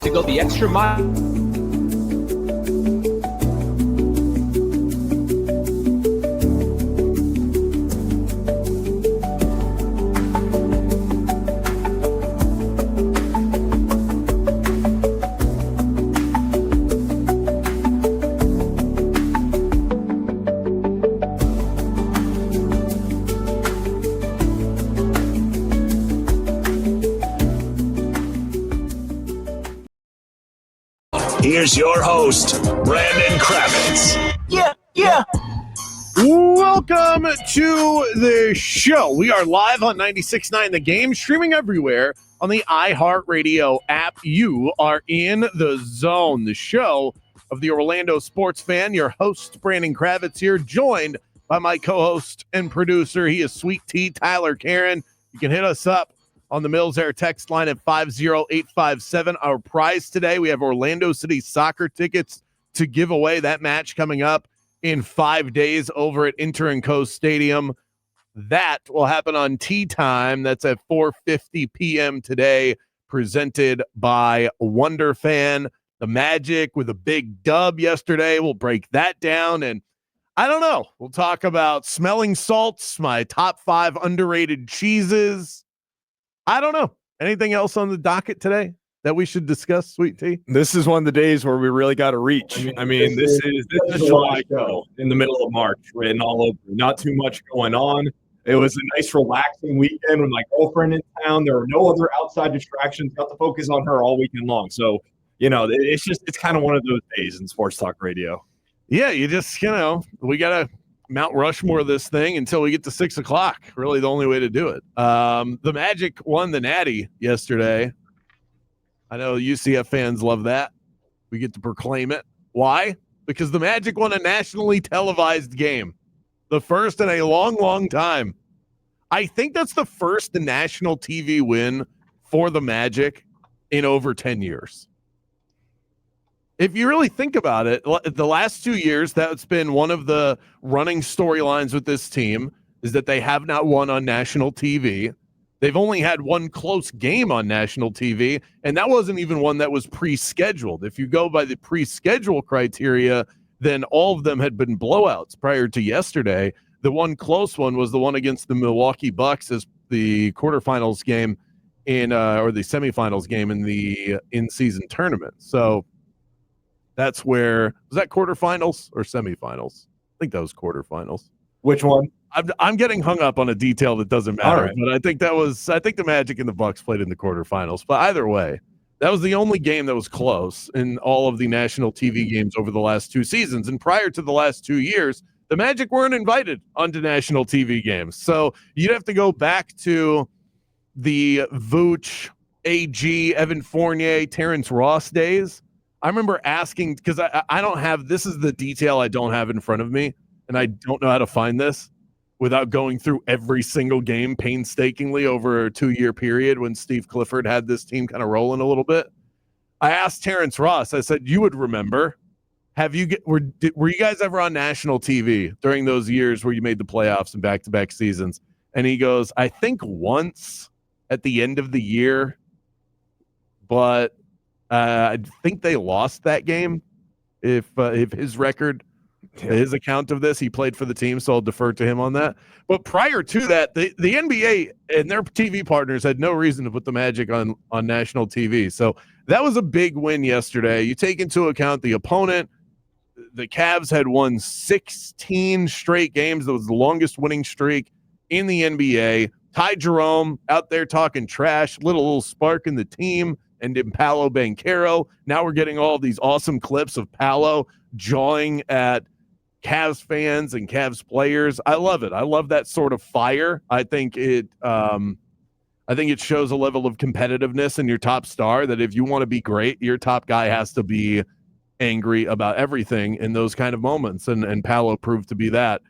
to go the extra mile. Here's your host, Brandon Kravitz. Yeah. Welcome to the show. We are live on 96.9 The Game, streaming everywhere on the iHeartRadio app. You are in the zone. The show of the Orlando sports fan. Your host, Brandon Kravitz, here, joined by my co-host and producer. He is Sweet Tea, Tyler Karen. You can hit us up on the Mills Air text line at 50857. Our prize today, we have Orlando City soccer tickets to give away. That match coming up in 5 days over at Inter & Co Stadium. That will happen on Tea Time. That's at 4:50 p.m. today, presented by Wonder Fan. The Magic with a big dub yesterday. We'll break that down. And I don't know. We'll talk about smelling salts, my top 5 underrated cheeses. I don't know. Anything else on the docket today that we should discuss, Sweet Tea? This is one of the days where we really got to reach. I mean, this is a July show in the middle of March, written all over. Not too much going on. It was a nice, relaxing weekend with my girlfriend in town. There were no other outside distractions. Got to focus on her all weekend long. So, it's kind of one of those days in sports talk radio. Yeah, you just, we got to Mount Rushmore this thing until we get to 6 o'clock. Really the only way to do it. The Magic won the Natty yesterday. I know UCF fans love that. We get to proclaim it. Why? Because the Magic won a nationally televised game. The first in a long, long time. I think that's the first national TV win for the Magic in over 10 years. If you really think about it, the last 2 years, that's been one of the running storylines with this team, is that they have not won on national TV. They've only had one close game on national TV, and that wasn't even one that was pre-scheduled. If you go by the pre-schedule criteria, then all of them had been blowouts prior to yesterday. The one close one was the one against the Milwaukee Bucks as the quarterfinals game or the semifinals game in the in-season tournament. So that's where – was that quarterfinals or semifinals? I think that was quarterfinals. Which one? I'm getting hung up on a detail that doesn't matter, right. But I think the Magic and the Bucks played in the quarterfinals. But either way, that was the only game that was close in all of the national TV games over the last 2 seasons. And prior to the last 2 years, the Magic weren't invited onto national TV games. So you'd have to go back to the Vooch, AG, Evan Fournier, Terrence Ross days. I remember asking, because I don't have – this is the detail I don't have in front of me, and I don't know how to find this without going through every single game painstakingly over a 2-year period when Steve Clifford had this team kind of rolling a little bit. I asked Terrence Ross, I said, you would remember, were you guys ever on national TV during those years where you made the playoffs and back-to-back seasons? And he goes, I think once at the end of the year, but I think they lost that game if his record – his account of this, he played for the team, so I'll defer to him on that. But prior to that, the NBA and their TV partners had no reason to put the Magic on national TV. So that was a big win yesterday. You take into account the opponent. The Cavs had won 16 straight games. That was the longest winning streak in the NBA. Ty Jerome out there talking trash, little spark in the team, and in Paolo Banchero. Now we're getting all these awesome clips of Paolo jawing at Cavs fans and Cavs players. I love it. I love that sort of fire. I think it shows a level of competitiveness in your top star that if you want to be great, your top guy has to be angry about everything in those kind of moments. And Paolo proved to be that.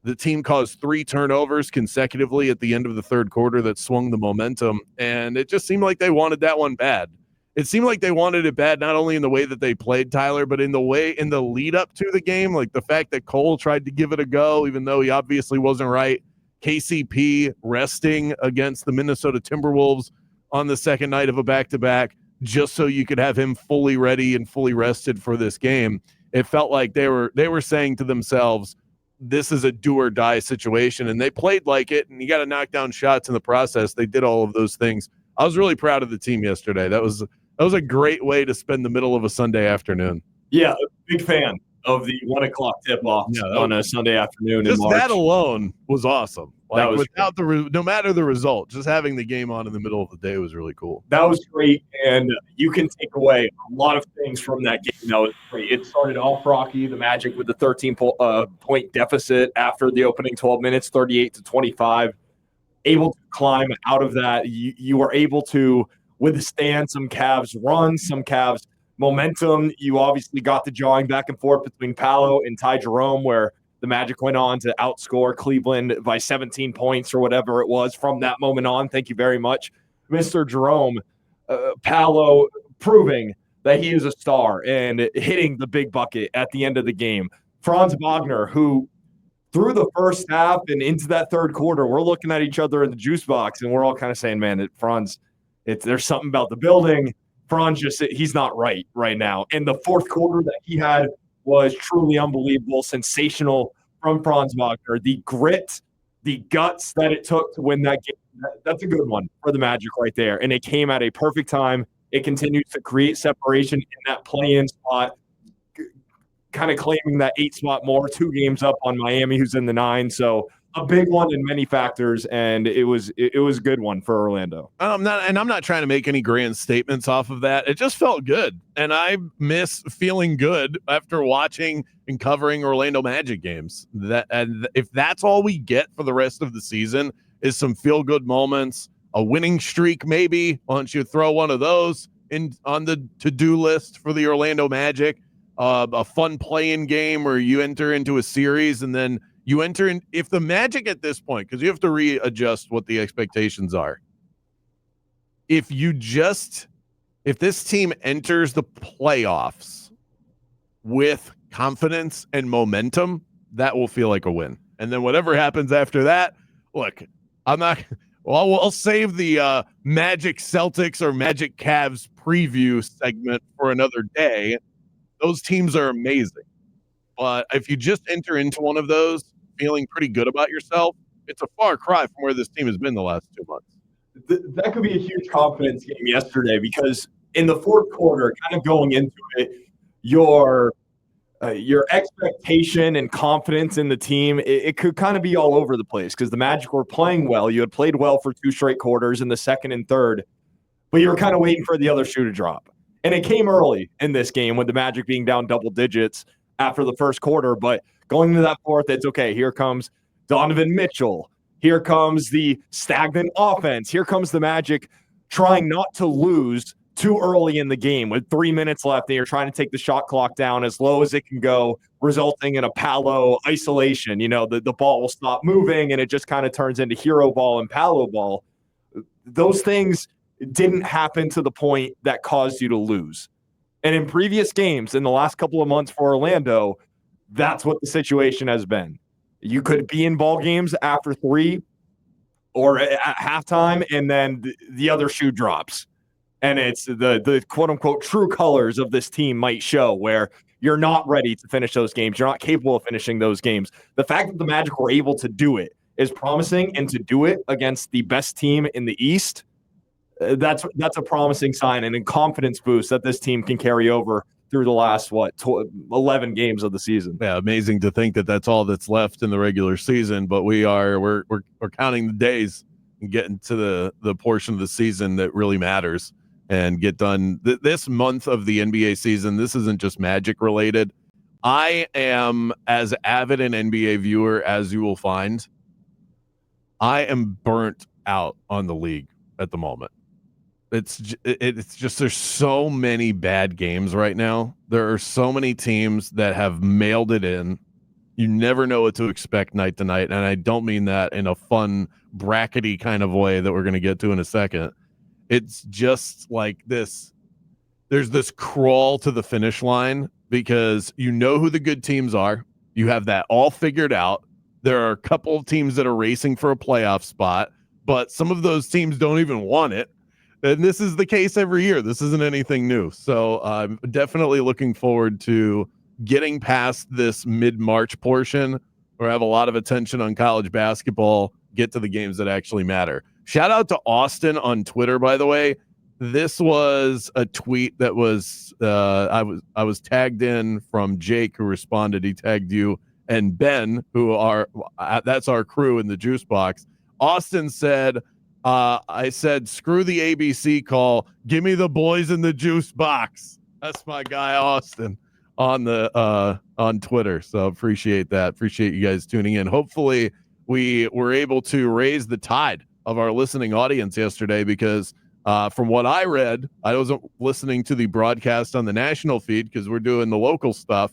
The team caused 3 turnovers consecutively at the end of the third quarter that swung the momentum. And it just seemed like they wanted that one bad. It seemed like they wanted it bad, not only in the way that they played, Tyler, but in the lead up to the game, like the fact that Cole tried to give it a go, even though he obviously wasn't right. KCP resting against the Minnesota Timberwolves on the second night of a back-to-back. just so you could have him fully ready and fully rested for this game. It felt like they were saying to themselves, this is a do or die situation, and they played like it, and you got to knock down shots in the process. They did all of those things. I was really proud of the team yesterday. That was a great way to spend the middle of a Sunday afternoon. Yeah, big fan of the 1 o'clock tip-off on a Sunday afternoon in March. That alone was awesome. That was without no matter the result, just having the game on in the middle of the day was really cool. That was great, and you can take away a lot of things from that game. That was great. It started off rocky, the Magic with the 13-point deficit after the opening 12 minutes, 38-25. Able to climb out of that. You were able to withstand some Cavs runs, some Cavs momentum. You obviously got the jawing back and forth between Paolo and Ty Jerome, where the Magic went on to outscore Cleveland by 17 points or whatever it was from that moment on. Thank you very much, Mr. Jerome. Paolo proving that he is a star and hitting the big bucket at the end of the game. Franz Wagner, who through the first half and into that third quarter, we're looking at each other in the juice box, and we're all kind of saying, man, Franz, there's something about the building. Franz he's not right now. And the fourth quarter that he had was truly unbelievable, sensational from Franz Wagner. The grit, the guts that it took to win that game, that's a good one for the Magic right there. And it came at a perfect time. It continues to create separation in that play-in spot, kind of claiming that 8 spot more, 2 games up on Miami, who's in the 9. So a big one in many factors, and it was a good one for Orlando. I'm not trying to make any grand statements off of that. It just felt good, and I miss feeling good after watching and covering Orlando Magic games. And if that's all we get for the rest of the season is some feel good moments, a winning streak, maybe. Why don't you throw one of those on the to-do list for the Orlando Magic? A fun play-in game where you enter into a series and then you enter in. If the Magic at this point, because you have to readjust what the expectations are. If this team enters the playoffs with confidence and momentum, that will feel like a win. And then whatever happens after that, look, I'll save the Magic Celtics or Magic Cavs preview segment for another day. Those teams are amazing. But if you just enter into one of those feeling pretty good about yourself, it's a far cry from where this team has been the last 2 months. That could be a huge confidence game yesterday, because in the fourth quarter, kind of going into it, your expectation and confidence in the team, it could kind of be all over the place, because the Magic were playing well. You had played well for 2 straight quarters in the second and third, but you were kind of waiting for the other shoe to drop. And it came early in this game with the Magic being down double digits after the first quarter. But going into that fourth, it's okay. Here comes Donovan Mitchell. Here comes the stagnant offense. Here comes the Magic trying not to lose too early in the game with 3 minutes left. And you're trying to take the shot clock down as low as it can go, resulting in a Paolo isolation. You know, the ball will stop moving and it just kind of turns into hero ball and Paolo ball. Those things didn't happen to the point that caused you to lose. And in previous games in the last couple of months for Orlando, that's what the situation has been. You could be in ball games after 3 or at halftime, and then the other shoe drops. And it's the quote-unquote true colors of this team might show, where you're not ready to finish those games. You're not capable of finishing those games. The fact that the Magic were able to do it is promising, and to do it against the best team in the East, that's a promising sign and a confidence boost that this team can carry over through the last 11 games of the season. Yeah, amazing to think that that's all that's left in the regular season, but we're counting the days and getting to the portion of the season that really matters and get done this month of the NBA season. This isn't just Magic related. I am as avid an NBA viewer as you will find. I am burnt out on the league at the moment. It's just there's so many bad games right now. There are so many teams that have mailed it in. You never know what to expect night to night, and I don't mean that in a fun brackety kind of way that we're going to get to in a second. It's just like this. There's this crawl to the finish line because you know who the good teams are. You have that all figured out. There are a couple of teams that are racing for a playoff spot, but some of those teams don't even want it. And this is the case every year. This isn't anything new. So I'm definitely looking forward to getting past this mid-March portion where I have a lot of attention on college basketball, get to the games that actually matter. Shout out to Austin on Twitter, by the way. This was a tweet that was I was tagged in from Jake, who responded. He tagged you and Ben, who are that's our crew in the juice box. Austin said, I said, screw the ABC call. Give me the boys in the juice box. That's my guy, Austin, on the on Twitter. So appreciate that. Appreciate you guys tuning in. Hopefully we were able to raise the tide of our listening audience yesterday, because from what I read, I wasn't listening to the broadcast on the national feed because we're doing the local stuff,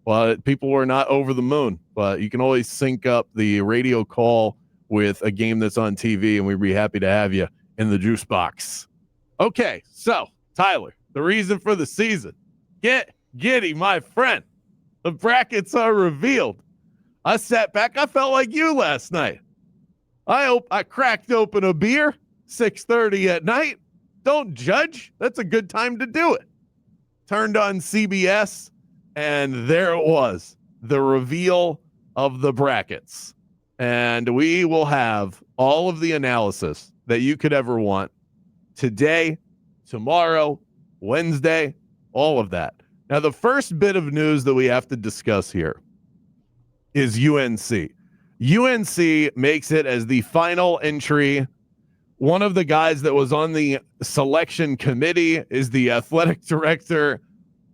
but people were not over the moon. But you can always sync up the radio call with a game that's on TV, and we'd be happy to have you in the juice box. Okay, so Tyler, the reason for the season. Get giddy, my friend. The brackets are revealed. I sat back. I felt like you last night. I cracked open a beer, 6:30 at night. Don't judge. That's a good time to do it. Turned on CBS, and there it was, the reveal of the brackets. And we will have all of the analysis that you could ever want today, tomorrow, Wednesday, all of that. Now, the first bit of news that we have to discuss here is UNC. UNC makes it as the final entry. One of the guys that was on the selection committee is the athletic director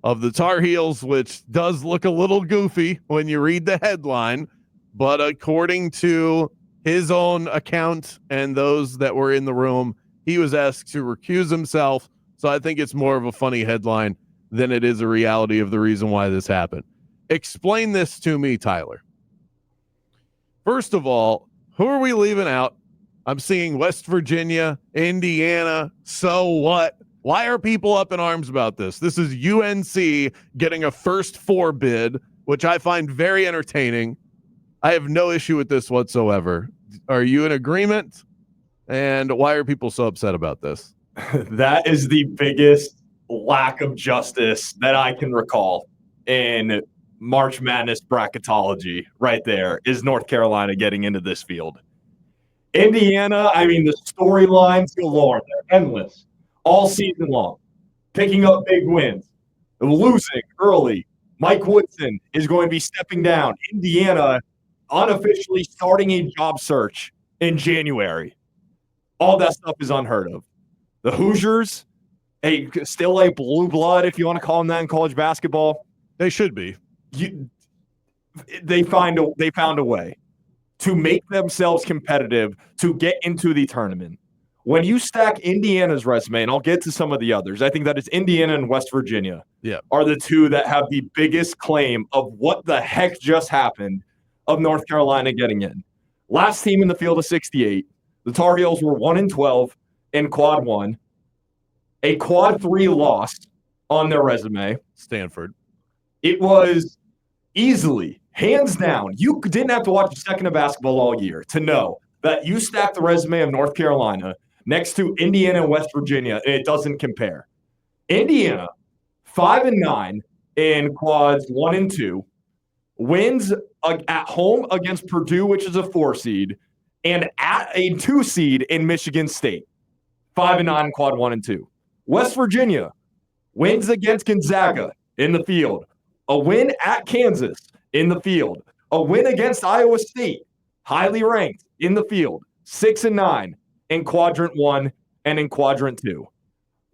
of the Tar Heels, which does look a little goofy when you read the headline. But according to his own account and those that were in the room, he was asked to recuse himself. So I think it's more of a funny headline than it is a reality of the reason why this happened. Explain this to me, Tyler. First of all, who are we leaving out? I'm seeing West Virginia, Indiana. So what? Why are people up in arms about this? This is UNC getting a first four bid, which I find very entertaining. I have no issue with this whatsoever. Are you in agreement? And why are people so upset about this? That is the biggest lack of justice that I can recall in March Madness bracketology right there, is North Carolina getting into this field. Indiana, I mean, the storylines galore. They're endless all season long, picking up big wins, losing early. Mike Woodson is going to be stepping down. Indiana unofficially starting a job search in January. All that stuff is unheard of. The Hoosiers, still a blue blood, if you want to call them that in college basketball. They should be. They found a way to make themselves competitive to get into the tournament. When you stack Indiana's resume, and I'll get to some of the others, I think that it's Indiana and West Virginia are the two that have the biggest claim of what the heck just happened of North Carolina getting in. Last team in the field of 68, the Tar Heels were 1-12 in quad one, a quad 3 loss on their resume. Stanford. It was easily, hands down, you didn't have to watch a second of basketball all year to know that you stack the resume of North Carolina next to Indiana and West Virginia, and it doesn't compare. Indiana, 5-9 in quads 1 and 2, wins at home against Purdue, which is a 4 seed, and at a 2 seed in Michigan State. 5-9 in quad 1 and 2. West Virginia wins against Gonzaga in the field. A win at Kansas in the field. A win against Iowa State, highly ranked in the field. 6-9 in quadrant 1 and in quadrant 2.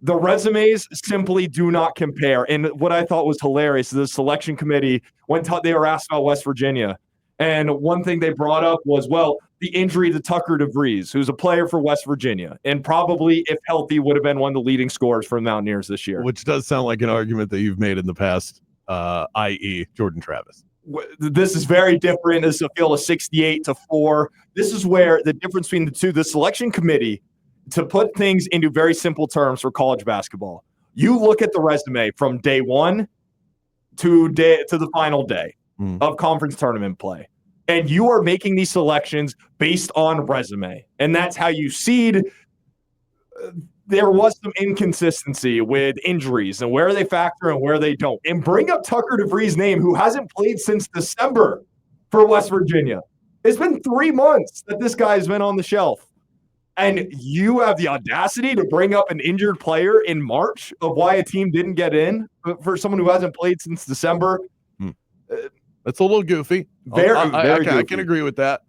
The resumes simply do not compare. And what I thought was hilarious is the selection committee, when they were asked about West Virginia, and one thing they brought up was, well, the injury to Tucker DeVries, who's a player for West Virginia, and probably, if healthy, would have been one of the leading scorers for the Mountaineers this year. Which does sound like an argument that you've made in the past, i.e. Jordan Travis. This is very different. It's a field of 68-4. This is where the difference between the two, the selection committee, to put things into very simple terms for college basketball, you look at the resume from day one to the final day of conference tournament play, and you are making these selections based on resume, and that's how you seed. there was some inconsistency with injuries and where they factor and where they don't. And bring up Tucker DeVries' name, who hasn't played since December for West Virginia. It's been 3 months that this guy has been on the shelf. And you have the audacity to bring up an injured player in March of why a team didn't get in for someone who hasn't played since December. That's a little goofy. I can agree with that.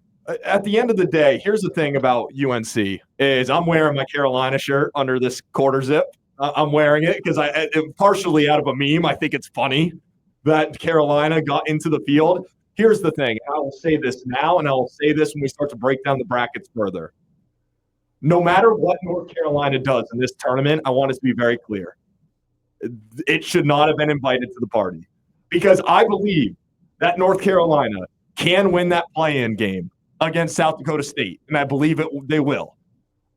At the end of the day, here's the thing about UNC is I'm wearing my Carolina shirt under this quarter zip. I'm wearing it because I partially out of a meme. I think it's funny that Carolina got into the field. Here's the thing. I will say this now, and I will say this when we start to break down the brackets further. No matter what North Carolina does in this tournament, I want it to be very clear. It should not have been invited to the party because I believe that North Carolina can win that play-in game against South Dakota State, and I believe they will.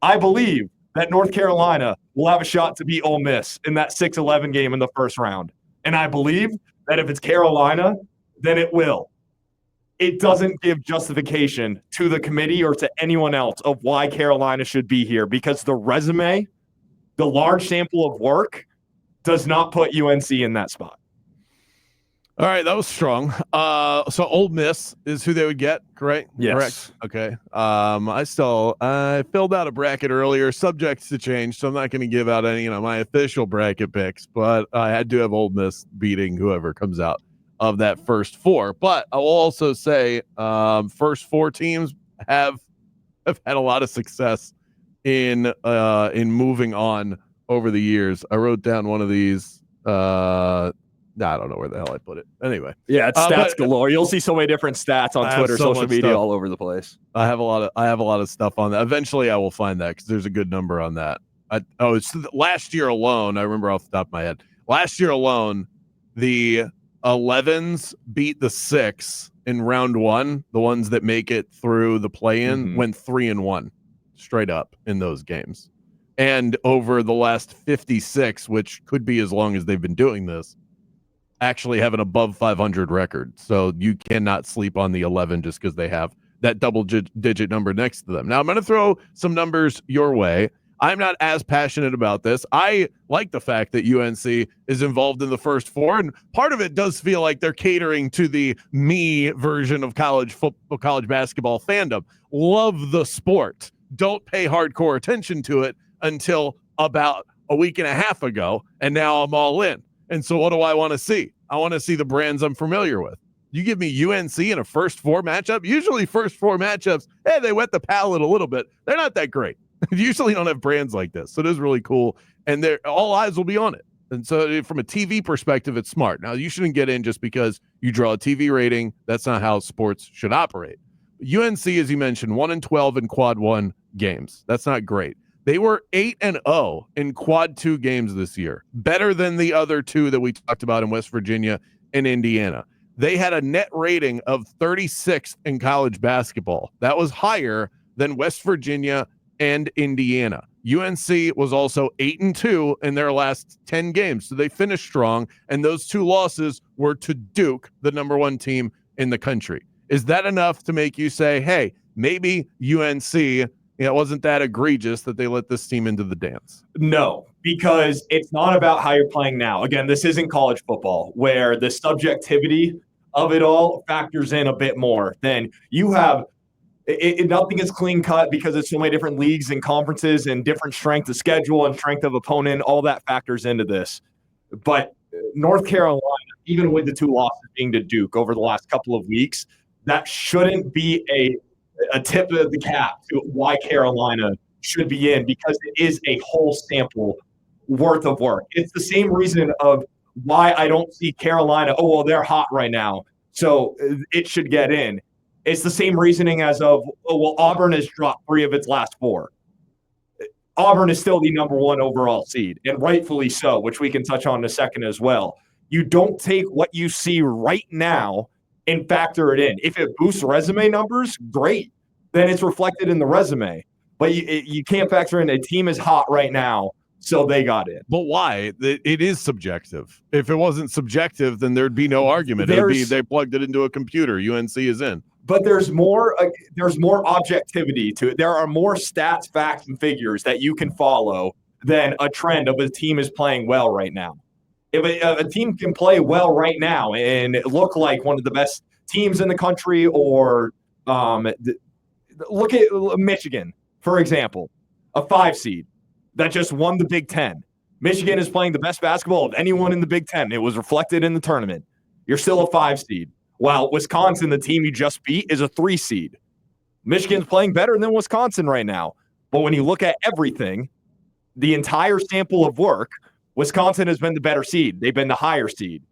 I believe that North Carolina will have a shot to beat Ole Miss in that 6-11 game in the first round, and I believe that if it's Carolina, then it will. It doesn't give justification to the committee or to anyone else of why Carolina should be here because the resume, the large sample of work, does not put UNC in that spot. All right, that was strong. So Ole Miss is who they would get, correct? Yes. Correct. Okay. I filled out a bracket earlier, subject to change, so I'm not going to give out any, my official bracket picks, but I had to have Ole Miss beating whoever comes out of that first four. But I will also say, first four teams have had a lot of success in moving on over the years. I wrote down one of these. I don't know where the hell I put it. Anyway. Yeah, it's stats galore. You'll see so many different stats on Twitter, social media, all over the place. I have a lot of stuff on that. Eventually I will find that because there's a good number on that. It's last year alone. I remember off the top of my head. Last year alone, the 11s beat the 6 in round 1. The ones that make it through the play-in went 3-1 straight up in those games. And over the last 56, which could be as long as they've been doing this, actually have an above 500 record. So you cannot sleep on the 11 just because they have that double digit number next to them. Now I'm going to throw some numbers your way. I'm not as passionate about this. I like the fact that UNC is involved in the first four, and part of it does feel like they're catering to the me version of college football, college basketball fandom. Love the sport. Don't pay hardcore attention to it until about a week and a half ago, and now I'm all in. And so what do I want to see? I want to see the brands I'm familiar with. You give me UNC in a first four matchup, usually first four matchups, they wet the palate a little bit. They're not that great. Usually don't have brands like this. So it is really cool. And all eyes will be on it. And so from a TV perspective, it's smart. Now, you shouldn't get in just because you draw a TV rating. That's not how sports should operate. UNC, as you mentioned, 1-12 in quad 1 games. That's not great. They were 8-0 in quad 2 games this year, better than the other two that we talked about in West Virginia and Indiana. They had a net rating of 36th in college basketball. That was higher than West Virginia and Indiana. UNC was also 8-2 in their last 10 games. So they finished strong, and those two losses were to Duke, the number 1 team in the country. Is that enough to make you say, hey, maybe UNC, it wasn't that egregious that they let this team into the dance? No, because it's not about how you're playing now. Again, this isn't college football where the subjectivity of it all factors in a bit more than you have. Nothing is clean cut because there's so many different leagues and conferences and different strength of schedule and strength of opponent. All that factors into this. But North Carolina, even with the 2 losses being to Duke over the last couple of weeks, that shouldn't be a tip of the cap to why Carolina should be in, because it is a whole sample worth of work. It's the same reason of why I don't see Carolina, they're hot right now, so it should get in. It's the same reasoning as of, Auburn has dropped 3 of its last 4. Auburn is still the number 1 overall seed, and rightfully so, which we can touch on in a second as well. You don't take what you see right now and factor it in. If it boosts resume numbers, great. Then it's reflected in the resume. But you can't factor in a team is hot right now, so they got in. But why? It is subjective. If it wasn't subjective, then there'd be no argument. It would be they plugged it into a computer. UNC is in. But there's more objectivity to it. There are more stats, facts, and figures that you can follow than a trend of a team is playing well right now. If a team can play well right now and look like one of the best teams in the country, or look at Michigan, for example, a 5 seed that just won the Big Ten. Michigan is playing the best basketball of anyone in the Big Ten. It was reflected in the tournament. You're still a 5 seed. While Wisconsin, the team you just beat, is a 3 seed. Michigan's playing better than Wisconsin right now. But when you look at everything, the entire sample of work, Wisconsin has been the better seed. They've been the higher seed.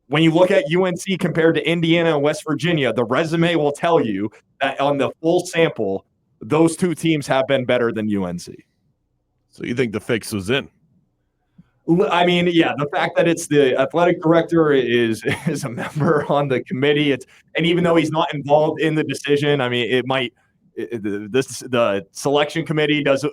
When you look at UNC compared to Indiana and West Virginia, the resume will tell you that on the full sample, those two teams have been better than UNC. So you think the fix was in? I mean, yeah, the fact that it's the athletic director is a member on the committee, and even though he's not involved in the decision, I mean, the selection committee does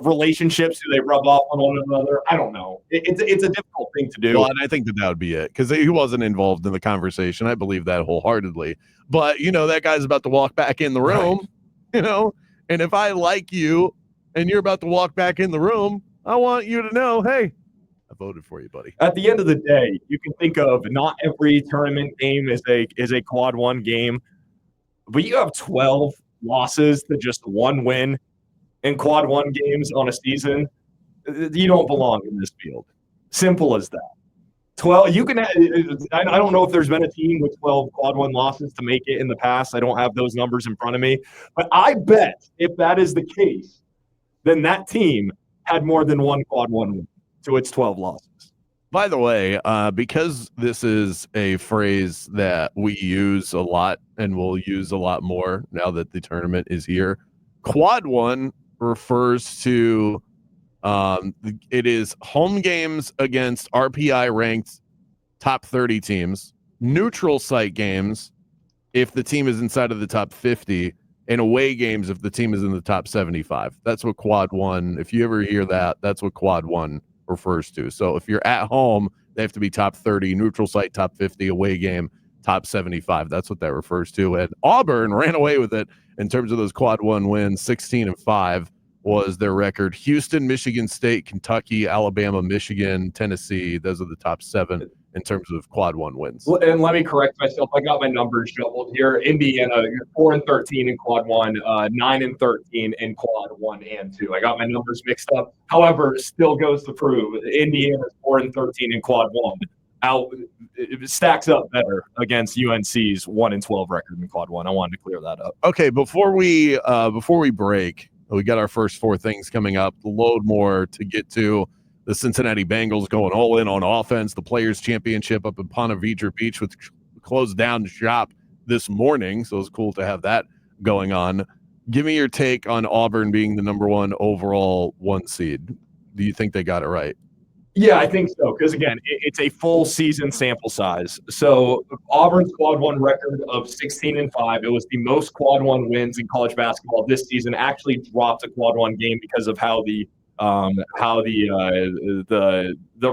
relationships, do they rub off on one another? I don't know. It's a difficult thing to do. Well, and I think that would be it, because he wasn't involved in the conversation. I believe that wholeheartedly. But that guy's about to walk back in the room, right. And if I like you and you're about to walk back in the room, I want you to know, hey, I voted for you, buddy. At the end of the day, you can think of not every tournament game is a quad 1 game, but you have 12 losses to just 1 win in quad 1 games on a season. You don't belong in this field. Simple as that. 12. You can. I don't know if there's been a team with 12 quad 1 losses to make it in the past. I don't have those numbers in front of me, but I bet if that is the case, then that team had more than 1 quad 1 win to its 12 losses. By the way, because this is a phrase that we use a lot and will use a lot more now that the tournament is here, quad 1 refers to it is home games against RPI ranked top 30 teams, neutral site games if the team is inside of the top 50, and away games if the team is in the top 75. That's what quad 1, if you ever hear that, that's what quad 1 refers to. So if you're at home, they have to be top 30, neutral site top 50, away game top 75. That's what that refers to. And Auburn ran away with it in terms of those quad 1 wins. 16-5 was their record. Houston, Michigan State, Kentucky, Alabama, Michigan, Tennessee, those are the top 7 in terms of quad 1 wins. And let me correct myself. I got my numbers jumbled here. Indiana, 4-13 in quad 1, 9-13 in quad 1 and 2. I got my numbers mixed up. However, still goes to prove Indiana's 4-13 in quad 1. It stacks up better against UNC's 1-12 record in quad 1. I wanted to clear that up. Okay, before we break, we got our first 4 things coming up. A load more to get to. The Cincinnati Bengals going all in on offense. The Players' Championship up in Ponte Vedra Beach, which closed down shop this morning. So it's cool to have that going on. Give me your take on Auburn being the number 1 overall 1 seed. Do you think they got it right? Yeah, I think so. Because, again, it's a full season sample size. So Auburn's quad 1 record of 16-5. It was the most quad 1 wins in college basketball this season. Actually dropped a quad 1 game because of how the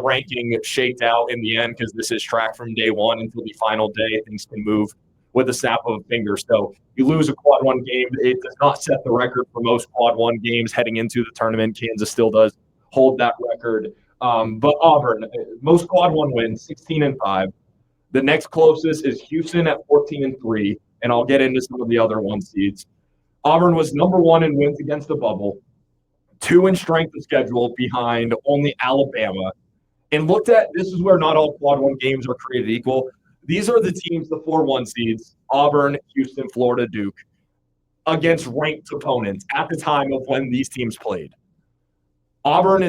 ranking shaked out in the end, because this is tracked from day 1 until the final day. Things can move with a snap of a finger. So you lose a quad 1 game, it does not set the record for most quad 1 games heading into the tournament. Kansas still does hold that record. But Auburn, most quad 1 wins, 16-5. The next closest is Houston at 14-3, and I'll get into some of the other 1 seeds. Auburn was number 1 in wins against the bubble, 2 in strength of schedule behind only Alabama. And looked at, this is where not all quad 1 games are created equal. These are the teams, the 4-1 seeds, Auburn, Houston, Florida, Duke, against ranked opponents at the time of when these teams played. Auburn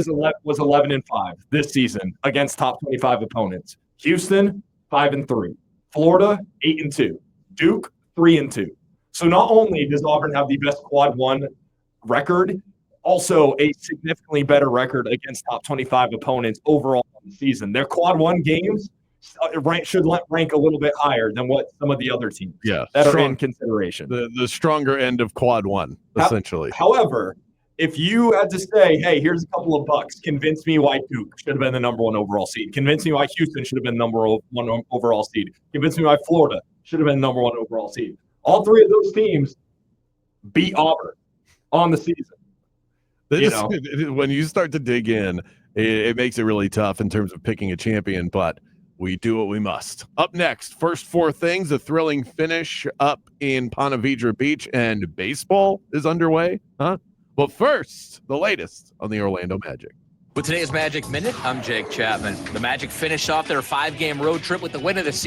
was 11-5 this season against top 25 opponents. Houston, 5-3. Florida, 8-2. Duke, 3-2. So not only does Auburn have the best quad 1 record, also a significantly better record against top 25 opponents overall in the season. Their quad 1 games should rank a little bit higher than what some of the other teams that are in consideration. The stronger end of quad 1, essentially. However, if you had to say, hey, here's a couple of bucks, convince me why Duke should have been the number 1 overall seed. Convince me why Houston should have been number 1 overall seed. Convince me why Florida should have been number 1 overall seed. All 3 of those teams beat Auburn on the season. When you start to dig in, it makes it really tough in terms of picking a champion, but we do what we must. Up next, first four things, a thrilling finish up in Ponte Vedra Beach, and baseball is underway. But first, the latest on the Orlando Magic. With today's Magic Minute, I'm Jake Chapman. The Magic finished off their 5-game road trip with the win of the season.